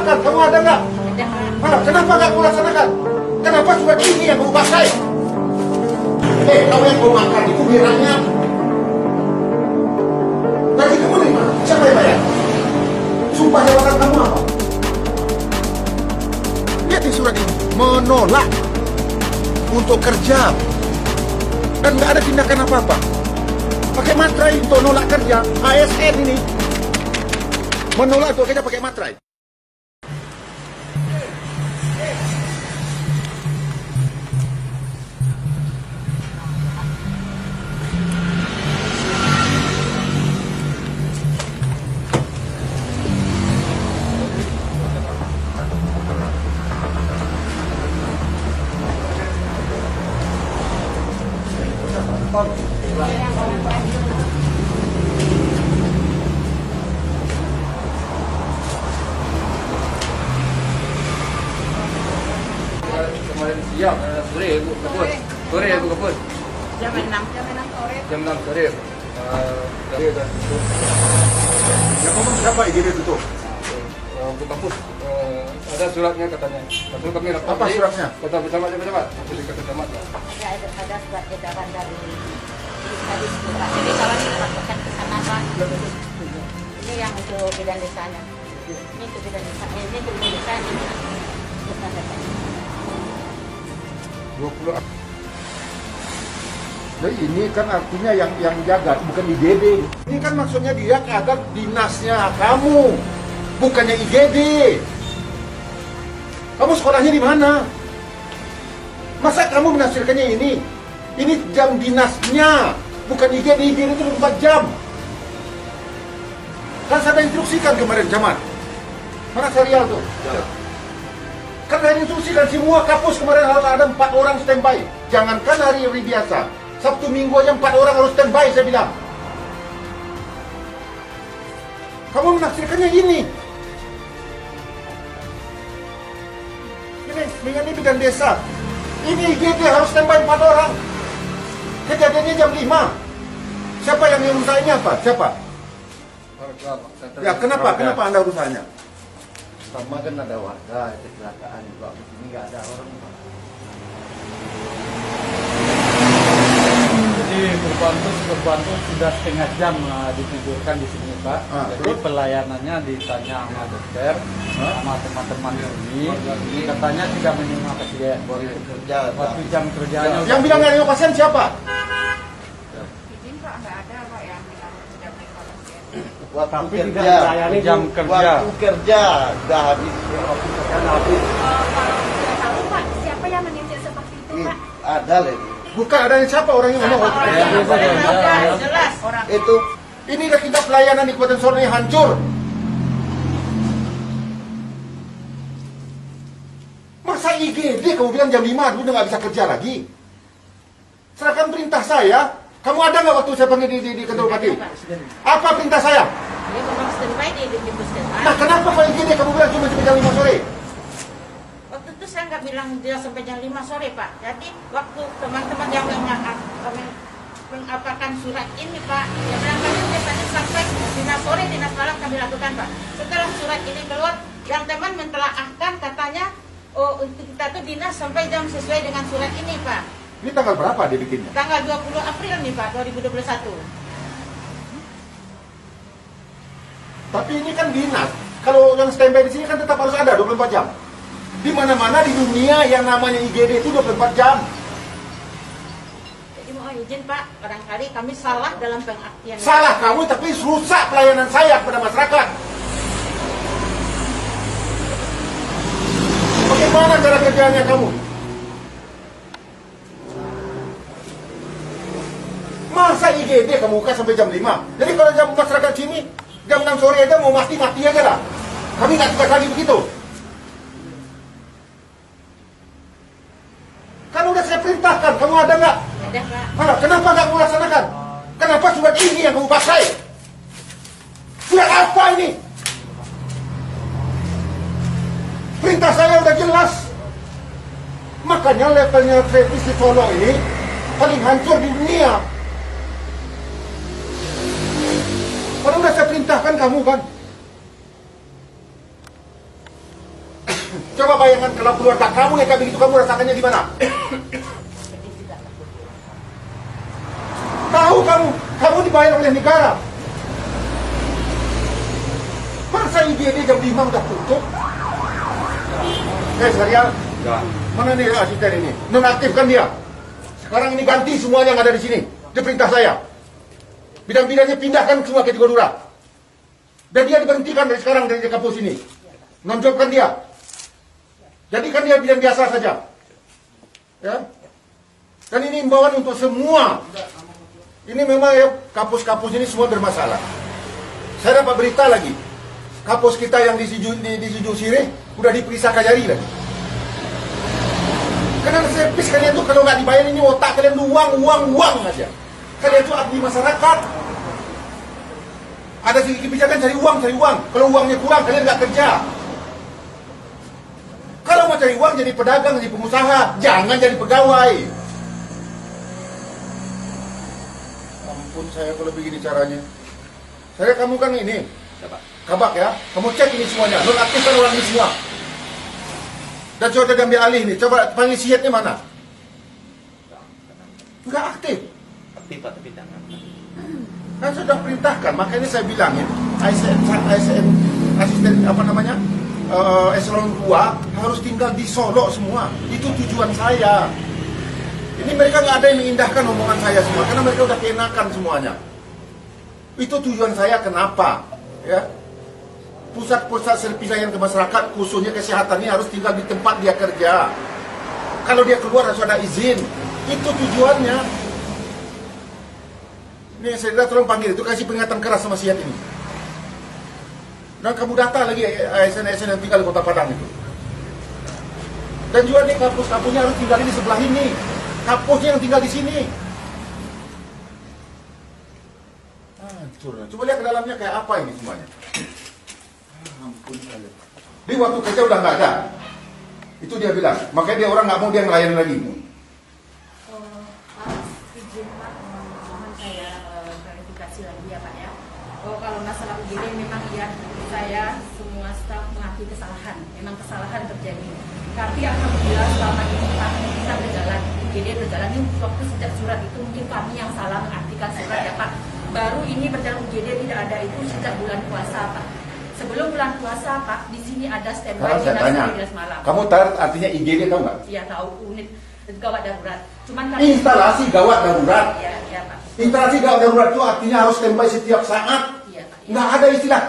laksanakan? Kamu ada nggak? Kenapa nggak kamu laksanakan? Kenapa surat ini yang kamu pakai? Kamu yang mau makan itu biranya. Nanti kamu dari mana? Siapa yang bayar? Sumpah jabatan kamu apa? Lihat di surat ini, menolak untuk kerja dan nggak ada tindakan apa-apa. Pakai materai untuk nolak kerja. ASN ini menolak untuk kerja pakai materai. Kemarin siang, sore ibu kebun. Sore ibu kebun. Jam 6 sore. Jam 6 sore. Dari udah tutup. Yang ngomong siapa IGD tutup? Bu kampus. Ada suratnya katanya. Lalu kami lapor. Apa suratnya? Kata bersama. Jadi kata bersama. Ada surat edaran dari Kadis Putra. Jadi kalau dilaporkan ke sana Pak, ini yang untuk bidang desanya. Ini untuk bidang desa. Ini untuk bidang desa ini. Bukan datanya. 20. Nah, ini kan artinya yang jaga, bukan IGD. Ini kan maksudnya dia ada dinasnya kamu, bukannya IGD. Kamu sekolahnya di mana? Masa kamu menafsirkannya ini? Ini jam dinasnya, bukan IGD. IGD itu 24 jam. Kan saya instruksikan kemarin, Camat. Mana serial tuh? Ya. Kan saya instruksikan semua kampus kemarin harus ada 4 orang standby. Jangankan hari-hari biasa. Sabtu Minggu aja 4 orang harus standby, saya bilang. Kamu menafsirkannya ini. Ini bidang desa. Ini IGD harus standby 4 orang. Kejadiannya jam 5. Siapa yang urusanya apa? Siapa? Ya, kenapa Anda urusanya? Sama kan ada warga kecelakaan juga, ini nggak ada orang. Jadi korban itu sudah setengah jam ditidurkan di sini Pak. Jadi pelayanannya ditanya sama dokter, sama teman-teman ini, katanya tidak menerima pasien. Waktu jam kerjanya. Yang bilang nggak ada pasien siapa? Izin Pak nggak ada Pak yang bilang tidak menerima pasien. Waktu kerja, jam kerja. Waktu kerja sudah habis. Waktu kerja habis. Tidak tahu Pak siapa yang menginjak seperti itu Pak? Ada lagi. Bukan ada siapa orang yang ngomong. Jelas orang Itu Ini udah kita pelayanan di Kabupaten Sorong ini hancur. Masa IGD kamu bilang jam 5 udah nggak bisa kerja lagi? Serahkan perintah saya. Kamu ada nggak waktu saya panggil di kantor bupati? Apa perintah saya? dia memang standby di puskesmas. Nah kenapa kalau IGD kamu bilang cuma sampai jam 5 sore? Waktu itu saya nggak bilang dia sampai jam 5 sore Pak. Jadi waktu teman-teman yang mengapakan surat ini Pak, dia bilang kami biasanya sampai dinas sore, dinas malam kami lakukan Pak. Setelah surat ini keluar, yang teman mentelaahkan katanya, oh kita tuh dinas sampai jam sesuai dengan surat ini Pak. Ini tanggal berapa dia bikinnya? Tanggal 20 April nih Pak, 2021. Tapi ini kan dinas. Kalau yang standby di sini kan tetap harus ada 24 jam. Di mana-mana di dunia yang namanya IGD itu 24 jam. Jadi mohon izin Pak, barangkali kami salah dalam pengertian. Salah kamu tapi rusak pelayanan saya kepada masyarakat. Bagaimana cara kerjanya kamu? Masa IGD kamu buka sampai jam 5? Jadi kalau jam masyarakat sini, jam 6 sore aja mau mati-mati aja lah. Kami nggak tugas lagi begitu. Kan udah saya perintahkan, kamu ada nggak? Ada Pak. Kenapa nggak kamu laksanakan? Kenapa surat ini yang kamu pakai? Surat apa ini? Perintah saya udah jelas. Makanya levelnya Kreatif di Solo ini paling hancur di dunia. Kalau udah saya perintahkan kamu kan. Coba bayangkan kalau keluarga kamu yang kayak begitu, kamu rasakannya gimana? Tahu kamu dibayar oleh negara. Masa IGD jam 5 udah tutup? Serial? Mana nih asisten ini? Nonaktifkan dia. Sekarang ini ganti semuanya yang ada di sini. Itu perintah saya. Bidang-bidangnya pindahkan semua ke Tigodura. Dan dia diberhentikan dari sekarang dari kampus ini. Nonjolkan dia. Jadikan dia bidang biasa saja. Ya. Dan ini imbauan untuk semua. Ini memang ya, kampus-kampus ini semua bermasalah. Saya dapat berita lagi. Kampus kita yang di Siju Sirih udah diperiksa Kajari lagi. Karena servis kalian tuh kalau nggak dibayar ini otak kalian tuh uang aja. Kalian tuh abdi masyarakat. Ada segi kebijakan cari uang. Kalau uangnya kurang kalian nggak kerja. Kalau mau cari uang jadi pedagang, jadi pengusaha, jangan jadi pegawai. Ampun saya kalau begini caranya. Saya kamu kan ini, kabak ya. Kamu cek ini semuanya, nonaktifkan orang ini semua. Dan coba diambil alih nih, coba panggil sihatnya mana? Enggak aktif. Aktif Pak, tapi jangan. Kan sudah perintahkan, makanya saya bilangin ASN asisten apa namanya eselon 2 harus tinggal di Solo semua. Itu tujuan saya. Ini mereka nggak ada yang mengindahkan omongan saya semua, karena mereka udah keenakan semuanya. Itu tujuan saya kenapa? Ya, pusat-pusat servis layanan ke masyarakat khususnya kesehatan ini harus tinggal di tempat dia kerja. Kalau dia keluar harus ada izin. Itu tujuannya. Nih saya tolong panggil itu, kasih peringatan keras sama sihat ini. Dan kamu data lagi ASN-ASN yang tinggal di Kota Padang itu. Dan juga nih kampus-kampusnya harus tinggal di sebelah ini. Kampusnya yang tinggal di sini. Hancur. Coba lihat ke dalamnya kayak apa ini semuanya. Ampun saya. Di waktu kerja udah nggak ada. Itu dia bilang. Makanya dia orang nggak mau dia ngelayan lagi. Kalau masalah UGD memang iya, saya semua staf mengakui kesalahan. Memang kesalahan terjadi. Tapi alhamdulillah selama ini kami bisa berjalan. UGD berjalan ini waktu sejak surat itu mungkin kami yang salah mengartikan surat ya Pak. Baru ini berjalan UGD tidak ada itu sejak bulan puasa Pak. Sebelum bulan puasa Pak, di sini ada standby dinas malam. Kamu tahu artinya IGD tahu nggak? Iya tahu, unit gawat darurat. Cuman kami instalasi gawat darurat. Iya Pak. Instalasi gawat darurat itu artinya harus standby setiap saat. Nggak ada istilah.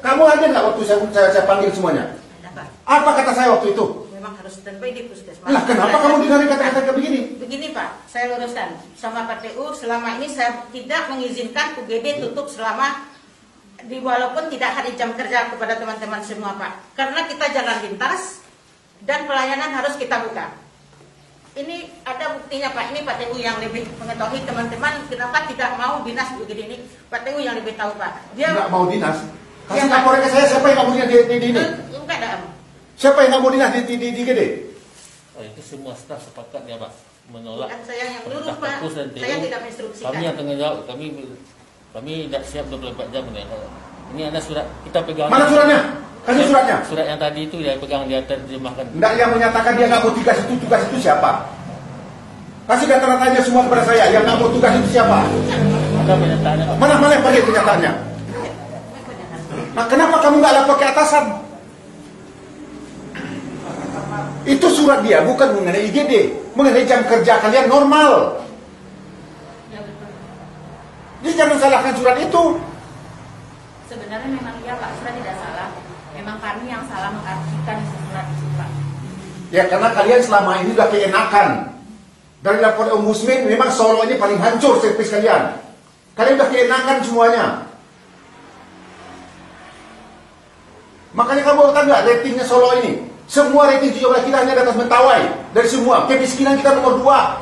Kamu ada nggak waktu saya panggil semuanya? Ada Pak. Apa kata saya waktu itu? Memang harus standby di puskesmas. Lah kenapa kamu dengarin kata-kata kayak begini? Begini Pak, saya luruskan sama PTU. Selama ini saya tidak mengizinkan UGD tutup selama walaupun tidak hari jam kerja kepada teman-teman semua Pak. Karena kita jalan lintas dan pelayanan harus kita buka. Ini ada buktinya Pak, ini Pak TU yang lebih mengetahui teman-teman kenapa tidak mau dinas UGD ini. Pak TU yang lebih tahu Pak. Dia nggak mau dinas. Kasih laporan ke saya, siapa yang nggak mau dinas di ini? Enggak ada. Siapa yang nggak mau dinas di UGD? Oh, itu semua staf sepakat ya Pak menolak. Bukan saya yang nyuruh Pak. Saya tidak menginstruksikan. Kami yang tanggung jawab, kami tidak siap 24 jam nih. Ini ada surat kita pegang. Mana suratnya? Kasih suratnya. Surat yang tadi itu dia pegang, dia terjemahkan. Enggak, yang menyatakan dia nggak mau tugas itu siapa? Kasih data-datanya semua kepada saya. Yang nggak mau tugas itu siapa? Ada pernyataannya. Mana panggil pernyataannya? Nah, kenapa kamu nggak lapor ke atasan? Itu surat dia, bukan mengenai IGD, mengenai jam kerja kalian normal. Jadi jangan salahkan surat itu. Sebenarnya memang iya Pak, surat tidak salah. Memang kami yang salah mengartikan surat itu Pak. Ya karena kalian selama ini udah keenakan. Dari laporan Ombudsman memang Solo ini paling hancur servis kalian. Kalian udah keenakan semuanya. Makanya kamu tahu nggak ratingnya Solo ini? Semua rating 17 kita hanya di atas Mentawai. Dari semua, kemiskinan kita nomor 2.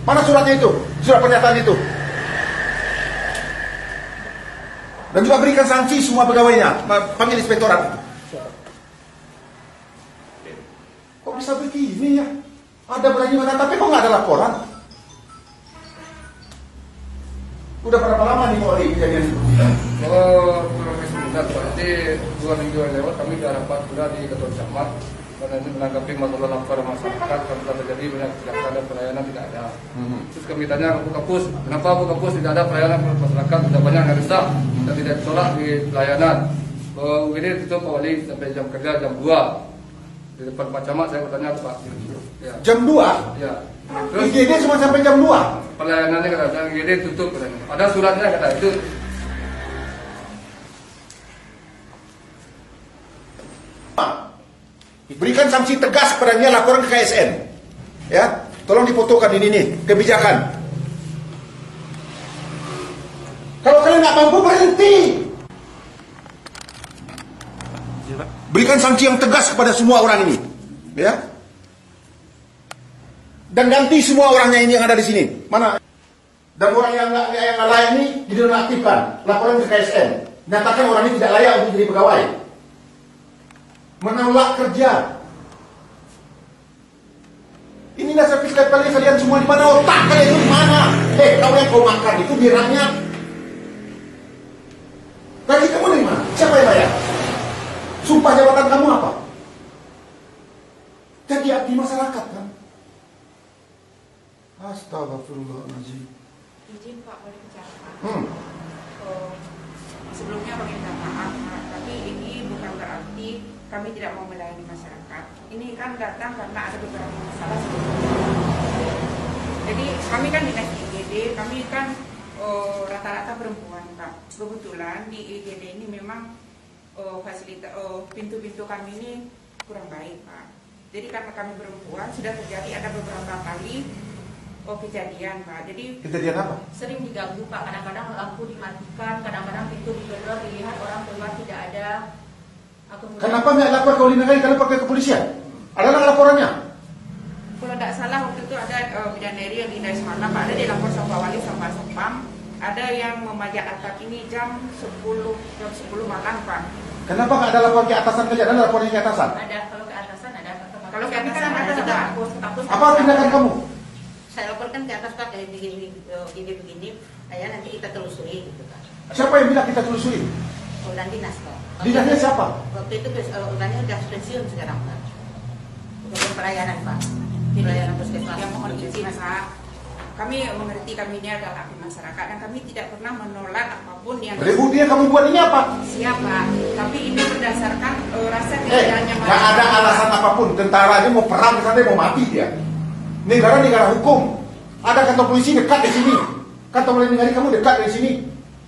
Mana suratnya itu? Surat pernyataan itu. Dan juga berikan sanksi semua pegawainya. Panggil inspektorat. Kok bisa begini ya? Ada berani mana, tapi kok nggak ada laporan? Udah berapa lama nih Pak kejadian seperti ini? Oh, kurang lebih sebentar Pak. Jadi 2 minggu yang lewat kami sudah rapat sudah di Ketua Camat karena ini menanggapi masalah laporan masyarakat kalau terjadi banyak kecelakaan dan pelayanan tidak ada. Terus kami tanya ke Bu Kapus, kenapa Bu Kapus tidak ada pelayanan masyarakat, sudah banyak yang rusak dan tidak ditolak di pelayanan. UGD tutup Pak Wali sampai jam kerja jam 2. Di depan Pak Camat saya bertanya Pak. Ya. Jam 2? Ya. Terus IGD cuma sampai jam 2? Pelayanannya kata UGD tutup katanya. Ada suratnya kata itu. Berikan sanksi tegas kepadanya, laporan ke KSN. Ya, tolong difotokan ini nih kebijakan. Kalau kalian nggak mampu berhenti. Berikan sanksi yang tegas kepada semua orang ini, ya. Dan ganti semua orangnya ini yang ada di sini. Mana? Dan orang yang nggak layak ini dinonaktifkan. Laporan ke KSN. Nyatakan orang ini tidak layak untuk jadi pegawai. Menolak kerja. Inilah saya pikir kalian semua di mana, otak kalian itu di mana? Kau yang kau makan itu birangnya. Gaji kamu dari mana? Siapa yang bayar? Sumpah jabatan kamu apa? Jadi abdi masyarakat kan? Astagfirullahaladzim. Izin Pak, boleh bicara? Sebelumnya kami minta maaf, tapi ini bukan berarti kami tidak mau melayani masyarakat. Ini kan datang karena ada beberapa masalah sebelumnya. Jadi kami kan dinas IGD, kami kan rata-rata perempuan Pak. Kebetulan di IGD ini memang fasilitas pintu-pintu kami ini kurang baik Pak. Jadi karena kami perempuan sudah terjadi ada beberapa kali kejadian Pak. Jadi kejadian apa? Sering diganggu Pak, kadang-kadang lampu dimatikan, kadang-kadang pintu digedor, dilihat orang keluar tidak ada. Kenapa nggak lapor ke Negara? Kalau pakai kepolisian? Ada laporannya? Kalau tidak salah waktu itu ada bidadari yang di Semalam Pak, ada dilapor sama Wali sama Sepam. Ada yang memajak atap ini jam 10 malam Pak. Kenapa nggak ada lapor ke atasan saja? Ada lapornya ke atasan? Ada, kalau ke atasan ada. Kalau ke atasan ada juga. Apa tindakan kamu? Saya laporkan ke atas Pak, kayak begini, kayak nanti kita telusuri gitu Pak. Siapa yang bilang kita telusuri? Urusan dinas Pak. Dinasnya siapa? Waktu itu urusannya udah pensiun sekarang Pak. Udah pelayanan Pak. Pelayanan puskesmas. Yang mohon izin Pak. Kami mengerti kami ini adalah abdi masyarakat dan kami tidak pernah menolak apapun yang Ribut dia kamu buat ini apa? siapa. Tapi ini berdasarkan rasa keadilannya Nggak ada alasan apapun. Tentara aja mau perang ke sana mau mati dia. Negara hukum. Ada kantor polisi dekat di sini. Kantor Wali Negari kamu dekat dari sini.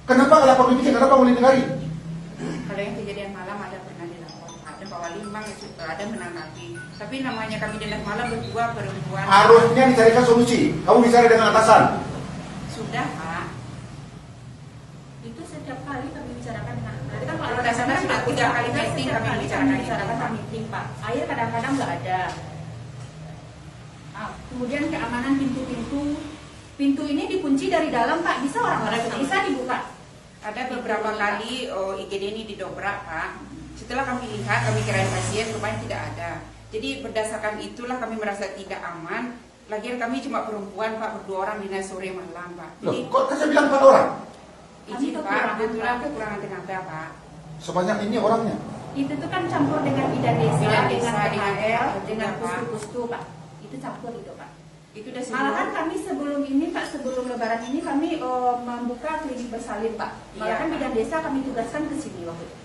Kenapa nggak lapor polisi? Kenapa Wali Negari? Kalau yang kejadian malam ada pernah dilapor. Ada Pak Wali memang ada menanggapi. Tapi namanya kami dinas malam berdua perempuan. Harusnya dicarikan solusi. Kamu bicara dengan atasan. Sudah Pak. Itu setiap kali kami bicarakan dengan tadi kan Kalau dasarnya sudah 3 kali meeting kami bicarakan meeting Pak. Air kadang-kadang nggak ada. Kemudian keamanan pintu ini dikunci dari dalam Pak, bisa orang bisa dibuka. Ada beberapa kali IGD ini didobrak Pak. Setelah kami lihat, kami kirain pasien, rupanya tidak ada. Jadi berdasarkan itulah kami merasa tidak aman. Lagian kami cuma perempuan Pak, berdua orang dinas sore malam Pak. Loh, Jadi kok saya bilang 4 orang? izin Pak, kebetulan kekurangan tenaga Pak. Sebanyak ini orangnya. Itu tuh kan campur dengan bidan desa, Bidan dengan desa, dengan PHL, juga, dengan Pak. pustu-pustu Pak. Itu campur itu Pak. Itu udah Malahan semua. kami sebelum ini Pak, sebelum lebaran ini kami membuka klinik bersalin Pak. Malahan Iya. bidan desa kami tugaskan ke sini waktu itu.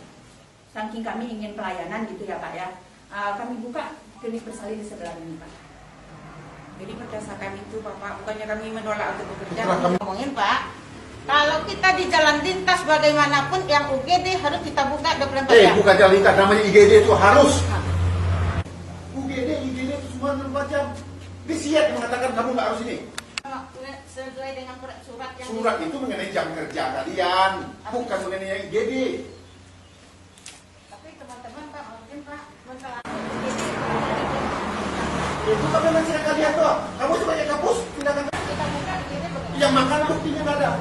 Saking kami ingin pelayanan gitu ya Pak ya. Kami buka klinik bersalin di sebelah ini Pak. Jadi berdasarkan itu Bapak, bukannya kami menolak untuk bekerja. Itulah kami. Ngomongin Pak, kalau kita di jalan lintas bagaimanapun yang UGD harus kita buka 24 jam. Bukan jalan lintas, namanya IGD itu harus. IGD itu semua 24 jam. Disiap mengatakan kamu nggak harus ini. Sesuai dengan surat yang Surat itu mengenai jam kerja kalian, bukan mengenai IGD. Tapi teman-teman Pak, mungkin Pak masalah Itu kan memang tidak kalian doang. Kamu sebagai kapus tindakan kita buka IGD bagaimana? yang makan buktinya nggak ada.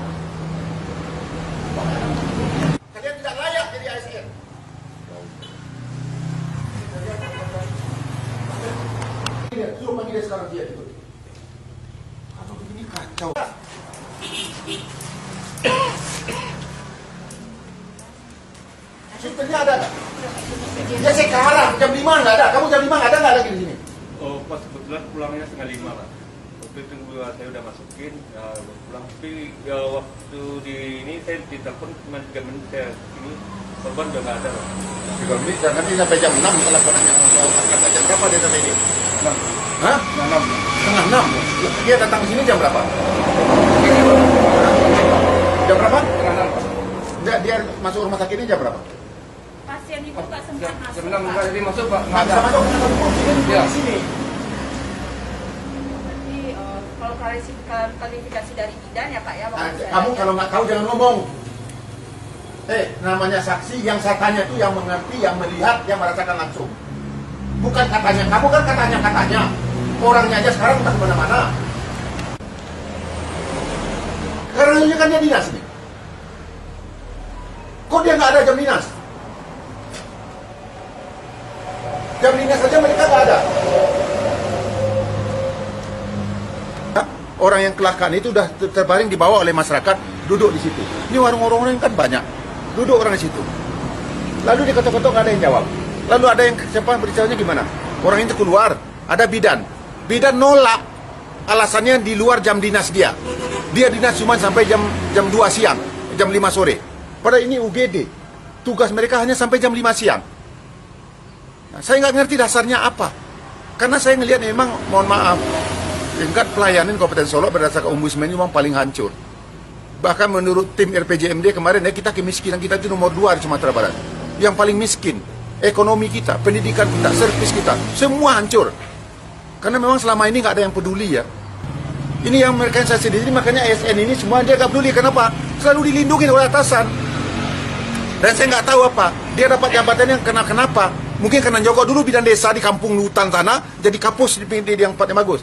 Kalian tidak layak jadi ASN. Suruh panggil dia sekarang dia itu. Kalau begini kacau. Supirnya ada nggak? Ya sekarang jam 5 nggak ada. Kamu jam 5 nggak ada nggak lagi di sini? Oh, pas kebetulan pulangnya setengah 5 Pak. Waktu itu saya udah masukin, ya pulang. Tapi ya, waktu di ini saya ditelepon cuma 3 menit saya ini korban udah nggak ada Pak. 3 menit, nanti sampai jam 6 kalau laporannya kata jam berapa dia sampai ini? 6. Hah? Setengah 6. Dia datang ke sini jam berapa? Jam berapa? Dia masuk rumah sakit ini jam berapa? Pasien itu nggak sempat masuk. Jam 6 nggak jadi masuk Pak. Nggak bisa masuk, karena kamu Ya. di sini. Jadi kalau klarifikasi dari bidan ya Pak ya. Kamu kalau nggak tahu jangan ngomong. Namanya saksi yang saya tanya itu yang mengerti, yang melihat, yang merasakan langsung. Bukan katanya, kamu kan katanya. Orangnya aja sekarang entah kemana-mana. Karena ini kan dia dinas nih. Kok dia nggak ada jam dinas? Jam dinas saja mereka nggak ada. Orang yang kecelakaan itu sudah terbaring dibawa oleh masyarakat, duduk di situ. Ini warung-warung kan banyak, duduk orang di situ. Lalu diketok-ketok nggak ada yang jawab. Lalu ada yang siapa berbicaranya gimana? Orang itu keluar, ada bidan. Bidan nolak, alasannya di luar jam dinas dia. Dia dinas cuma sampai jam 2 siang, jam 5 sore. Padahal ini UGD, tugas mereka hanya sampai jam 5 siang. Nah, saya nggak ngerti dasarnya apa. Karena saya ngelihat memang, mohon maaf, tingkat pelayanan Kabupaten Solo berdasarkan Ombudsman memang paling hancur. Bahkan menurut tim RPJMD kemarin ya, kita kemiskinan kita itu nomor 2 di Sumatera Barat. Yang paling miskin, ekonomi kita, pendidikan kita, servis kita, semua hancur. Karena memang selama ini nggak ada yang peduli ya. Ini yang mereka yang saya sendiri, makanya ASN ini semua dia nggak peduli. Kenapa? Selalu dilindungi oleh atasan. Dan saya nggak tahu apa, dia dapat jabatan yang kenapa? Mungkin karena nyogok dulu bidan desa di kampung Lutan sana, jadi kapus di yang tempatnya bagus.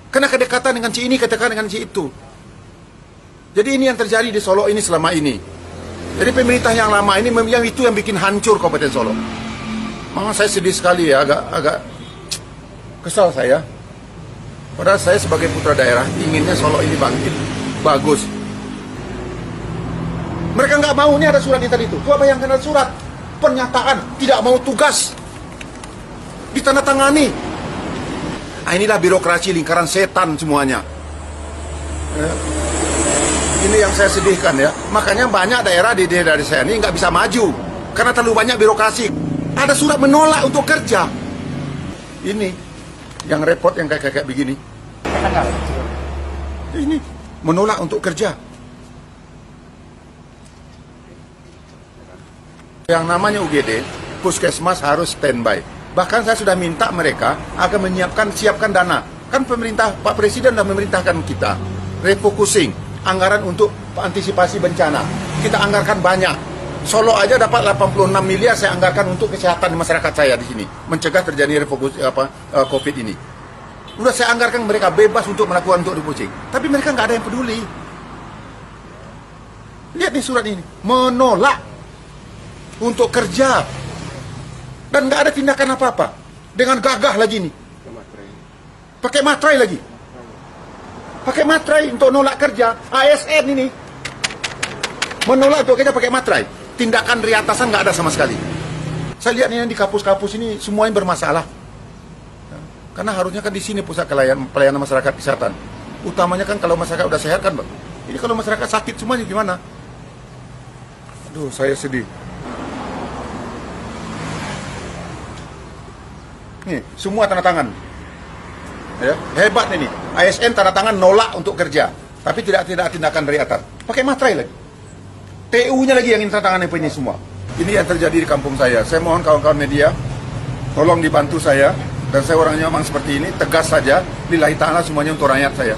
Karena kedekatan dengan si ini, kedekatan dengan si itu. Jadi ini yang terjadi di Solo ini selama ini. Jadi pemerintah yang lama ini yang itu yang bikin hancur Kabupaten Solo. Memang saya sedih sekali ya, agak kesal saya. Padahal saya sebagai putra daerah inginnya Solo ini bangkit, bagus. Mereka nggak mau, ini ada surat di tadi itu. Coba bayangkan ada surat pernyataan tidak mau tugas ditandatangani. Nah, inilah birokrasi lingkaran setan semuanya. Ini yang saya sedihkan ya. Makanya banyak daerah di daerah saya ini nggak bisa maju karena terlalu banyak birokrasi. Ada surat menolak untuk kerja. Ini yang repot yang kayak begini. Ini menolak untuk kerja. Yang namanya UGD, puskesmas harus standby. Bahkan saya sudah minta mereka agar siapkan dana. Kan pemerintah, Pak Presiden sudah memerintahkan kita refocusing anggaran untuk antisipasi bencana. Kita anggarkan banyak. Solo aja dapat 86 miliar saya anggarkan untuk kesehatan di masyarakat saya di sini, mencegah terjadi COVID ini. Udah saya anggarkan mereka bebas untuk melakukan untuk refocusing. Tapi mereka nggak ada yang peduli. Lihat nih surat ini, menolak untuk kerja dan nggak ada tindakan apa-apa. Dengan gagah lagi nih, pakai materai lagi, pakai materai untuk nolak kerja. ASN ini menolak untuk kerja pakai materai. Tindakan riatasan nggak ada sama sekali. Saya lihat ini di kampus-kampus ini semuanya bermasalah. Karena harusnya kan di sini pusat pelayanan masyarakat kesehatan. Utamanya kan kalau masyarakat udah sehat kan, Bang. Ini kalau masyarakat sakit semuanya gimana? Aduh, saya sedih. Nih, semua tanda tangan. Ya, hebat ini. ASN tanda tangan nolak untuk kerja, tapi tidak tindakan dari atas. Pakai materai lagi. TU-nya lagi yang tanda tangan ini semua. Ini yang terjadi di kampung saya. Saya mohon kawan-kawan media, tolong dibantu saya. Dan saya orangnya memang seperti ini, tegas saja. Lillahi ta'ala semuanya untuk rakyat saya.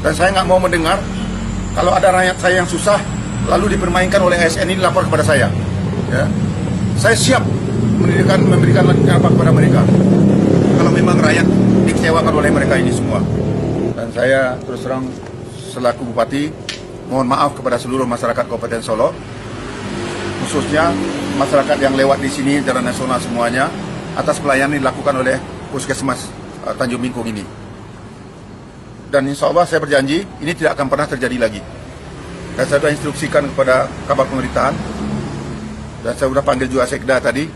Dan saya nggak mau mendengar kalau ada rakyat saya yang susah, lalu dipermainkan oleh ASN ini lapor kepada saya. Ya. Saya siap memberikan apa kepada mereka kalau memang rakyat dikecewakan oleh mereka ini semua. Dan saya terus terang selaku Bupati mohon maaf kepada seluruh masyarakat Kabupaten Solo, khususnya masyarakat yang lewat di sini jalan nasional semuanya, atas pelayanan yang dilakukan oleh Puskesmas Tanjung Bingkung ini. Dan insya Allah saya berjanji ini tidak akan pernah terjadi lagi. Dan saya sudah instruksikan kepada kabar pemerintahan Dan saya sudah panggil juga Sekda tadi.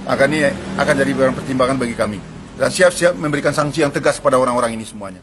Ini akan jadi barang pertimbangan bagi kami. Dan siap-siap memberikan sanksi yang tegas pada orang-orang ini semuanya.